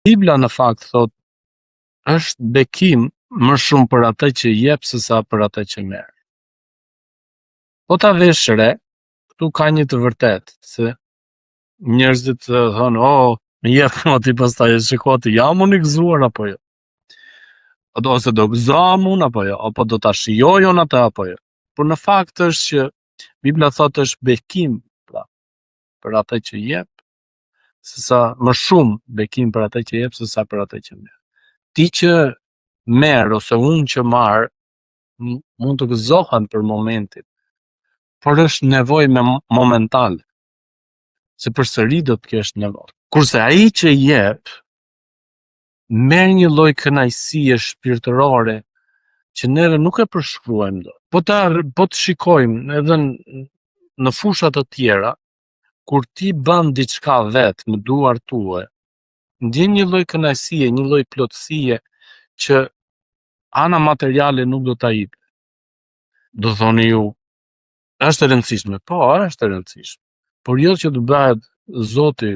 Bibla në fakt thot është bekim më shumë për atë që jep se sa për atë që merr. Po ta vesh re, këtu ka një të vërtet, se njerëzit thonë, më jep më ti pastaj e shiko ti jam unë i gëzuar apo jo. Ose do gëzohem unë apo jo, apo do ta shijoj unë atë apo jo. Por në fakt është që Bibla thotë është bekim pra, për atë që jep, më shumë bekim për atë që jep se sa për atë që merr. Ti që merr ose unë që marr mund të gëzohem për momentin, por është nevojë momentale. Se përsëri do të kesh nevojë. Kurse ai që jep merr një lloj kënaqësie shpirtërore që neve nuk e përshkruajmë dot. Po të shikojmë edhe në fusha të tjera, kur ti bën diçka vetë me duart tue, ndjen një lloj kënaqësie, një lloj plotësie që ana materiale nuk do ta jep. Do thoni ju, është e rëndësishme. Po, është e rëndësishme. Por jo që të bëhet Zoti